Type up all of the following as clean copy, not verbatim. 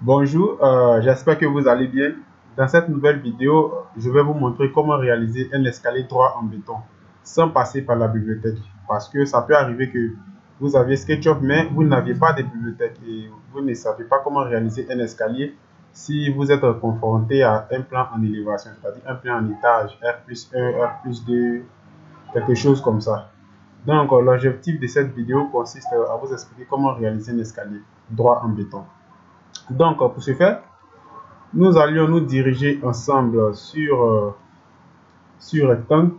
Bonjour, j'espère que vous allez bien. Dans cette nouvelle vidéo, je vais vous montrer comment réaliser un escalier droit en béton sans passer par la bibliothèque. Parce que ça peut arriver que vous aviez SketchUp mais vous n'aviez pas de bibliothèque et vous ne savez pas comment réaliser un escalier si vous êtes confronté à un plan en élévation, c'est-à-dire un plan en étage, R+1, R+2, quelque chose comme ça. Donc, l'objectif de cette vidéo consiste à vous expliquer comment réaliser un escalier droit en béton. Donc, pour ce faire, nous allions nous diriger ensemble sur rectangle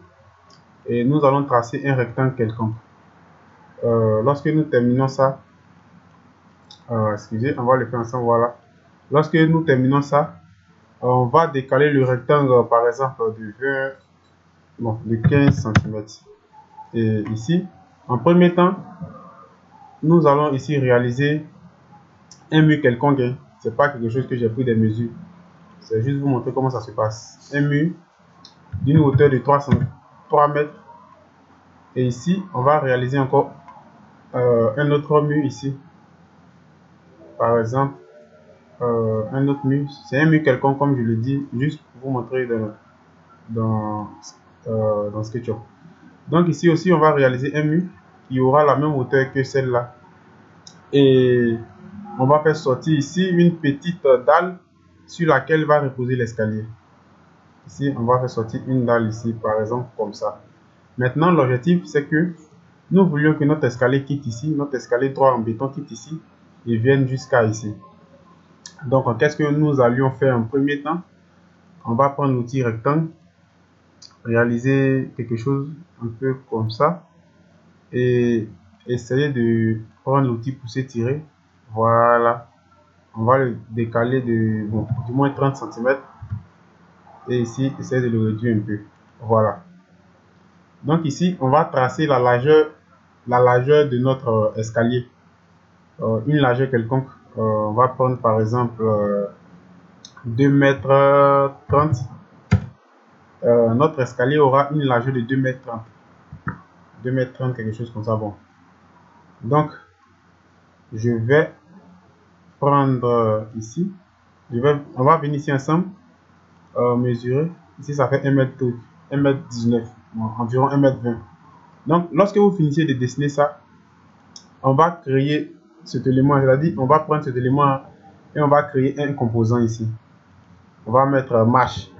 et nous allons tracer un rectangle quelconque. Lorsque nous terminons ça, excusez, on va le faire ensemble, voilà. Lorsque nous terminons ça, on va décaler le rectangle par exemple de 20, non, de 15 cm. Et ici, en premier temps, nous allons ici réaliser un mur quelconque. C'est pas quelque chose que j'ai pris des mesures. C'est juste vous montrer comment ça se passe. Un mur d'une hauteur de 3 mètres. Et ici, on va réaliser encore un autre mur ici. Par exemple, un autre mur. C'est un mur quelconque, comme je le dis, juste pour vous montrer dans SketchUp. Donc ici aussi, on va réaliser un mur qui aura la même hauteur que celle-là. Et on va faire sortir ici une petite dalle sur laquelle va reposer l'escalier. Ici, on va faire sortir une dalle ici, par exemple, comme ça. Maintenant, l'objectif, c'est que nous voulions que notre escalier quitte ici, notre escalier droit en béton quitte ici et vienne jusqu'à ici. Donc, qu'est-ce que nous allions faire en premier temps? On va prendre l'outil rectangle, réaliser quelque chose un peu comme ça et essayer de prendre l'outil pousser-tirer. Voilà. On va le décaler de du moins 30 cm et ici, essayer de le réduire un peu. Voilà. Donc ici, on va tracer la largeur de notre escalier. Une largeur quelconque. On va prendre par exemple 2 mètres 30. Notre escalier aura une largeur de 2 mètres 30. 2 mètres 30, quelque chose comme ça. Bon. Donc, je vais prendre ici. On va venir ici ensemble. Mesurer. Ici, ça fait 1 mètre 19. Bon, environ 1 mètre 20. Donc, lorsque vous finissez de dessiner ça, on va créer cet élément. C'est-à-dire, on va prendre cet élément et on va créer un composant ici. On va mettre mesh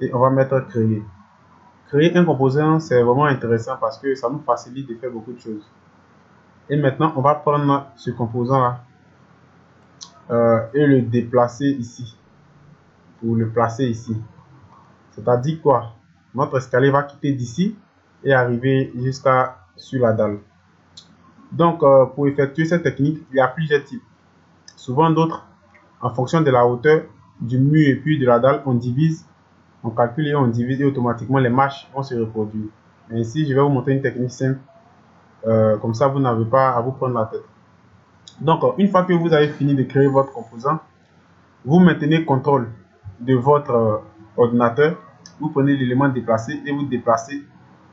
et on va mettre créer. Créer un composant, c'est vraiment intéressant parce que ça nous facilite de faire beaucoup de choses. Et maintenant, on va prendre ce composant là et le déplacer ici. Pour le placer ici. C'est-à-dire quoi? Notre escalier va quitter d'ici et arriver jusqu'à sur la dalle. Donc, pour effectuer cette technique, il y a plusieurs types. Souvent d'autres, en fonction de la hauteur du mur et puis de la dalle, on divise. On calcule et on divise et automatiquement les mèches vont se reproduire. Mais ici, je vais vous montrer une technique simple. Comme ça, vous n'avez pas à vous prendre la tête. Donc, une fois que vous avez fini de créer votre composant, vous maintenez contrôle de votre ordinateur. Vous prenez l'élément déplacé et vous déplacez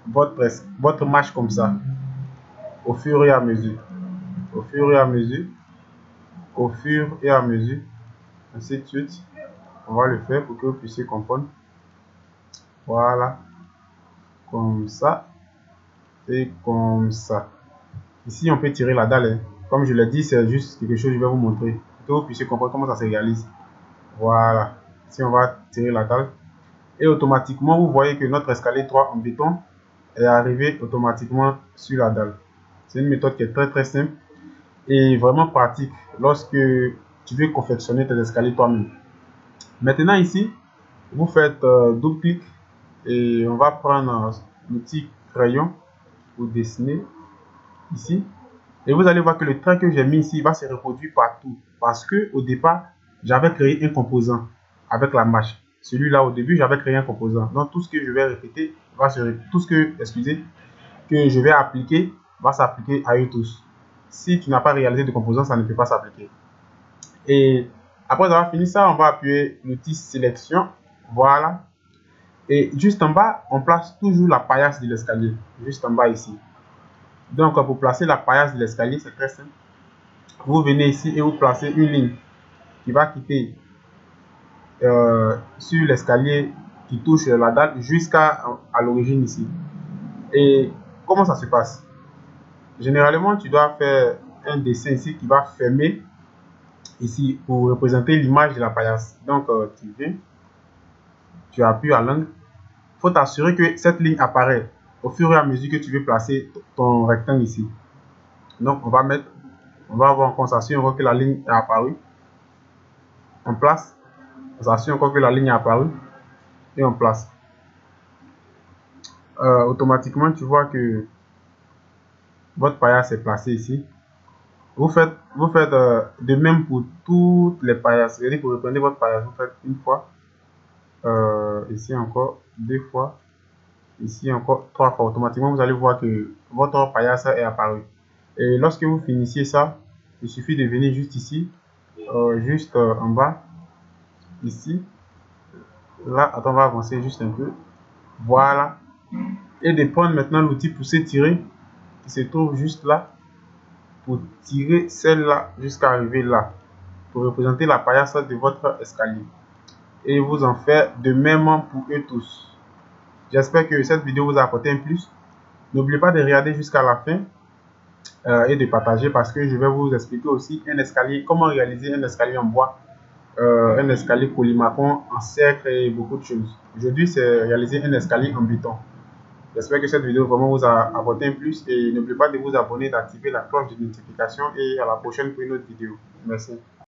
votre mèche comme ça. Au fur et à mesure. Au fur et à mesure. Au fur et à mesure. Ainsi de suite. On va le faire pour que vous puissiez comprendre. Voilà. Comme ça. Et comme ça. Ici, on peut tirer la dalle. Comme je l'ai dit, c'est juste quelque chose que je vais vous montrer. Pour que vous puissiez comprendre comment ça se réalise. Voilà. Ici, on va tirer la dalle. Et automatiquement, vous voyez que notre escalier 3 en béton est arrivé automatiquement sur la dalle. C'est une méthode qui est très très simple et vraiment pratique lorsque tu veux confectionner tes escaliers toi-même. Maintenant ici, vous faites double clic et on va prendre l'outil crayon pour dessiner ici. Et vous allez voir que le trait que j'ai mis ici va se reproduire partout. Parce que au départ, j'avais créé un composant avec la mèche. Celui-là, au début, j'avais créé un composant. Donc, tout ce que je vais répéter, tout ce que, excusez, que je vais appliquer, va s'appliquer à eux tous. Si tu n'as pas réalisé de composant, ça ne peut pas s'appliquer. Et après avoir fini ça, on va appuyer l'outil sélection. Voilà. Et juste en bas, on place toujours la paillasse de l'escalier. Juste en bas ici. Donc, pour placer la paillasse de l'escalier, c'est très simple. Vous venez ici et vous placez une ligne qui va quitter sur l'escalier qui touche la dalle jusqu'à l'origine ici. Et comment ça se passe? Généralement, tu dois faire un dessin ici qui va fermer ici pour représenter l'image de la paillasse. Donc, tu viens, tu appuies à l'angle. Il faut t'assurer que cette ligne apparaît au fur et à mesure que tu veux placer ton rectangle ici. Donc, on va avoir, on s'assure encore que la ligne est apparue. On place, on s'assure encore que la ligne est apparue et on place. Automatiquement, tu vois que votre paillasse est placée ici. Vous faites de même pour toutes les paillasses. C'est-à-dire que vous reprenez votre paillasse, vous faites une fois, ici encore, deux fois, ici encore, trois fois. Automatiquement, vous allez voir que votre paillasse est apparue. Et lorsque vous finissez ça, il suffit de venir juste ici, juste en bas, ici. Là, attends, on va avancer juste un peu. Voilà. Et de prendre maintenant l'outil pour s'étirer qui se trouve juste là, pour tirer celle-là jusqu'à arriver là, pour représenter la paillasse de votre escalier. Et vous en faites de même pour eux tous. J'espère que cette vidéo vous a apporté un plus. N'oubliez pas de regarder jusqu'à la fin et de partager parce que je vais vous expliquer aussi un escalier, comment réaliser un escalier en bois, un escalier collimacon en cercle et beaucoup de choses. Aujourd'hui, c'est réaliser un escalier en béton. J'espère que cette vidéo vraiment vous a apporté un plus et n'oubliez pas de vous abonner, d'activer la cloche de notification et à la prochaine pour une autre vidéo. Merci.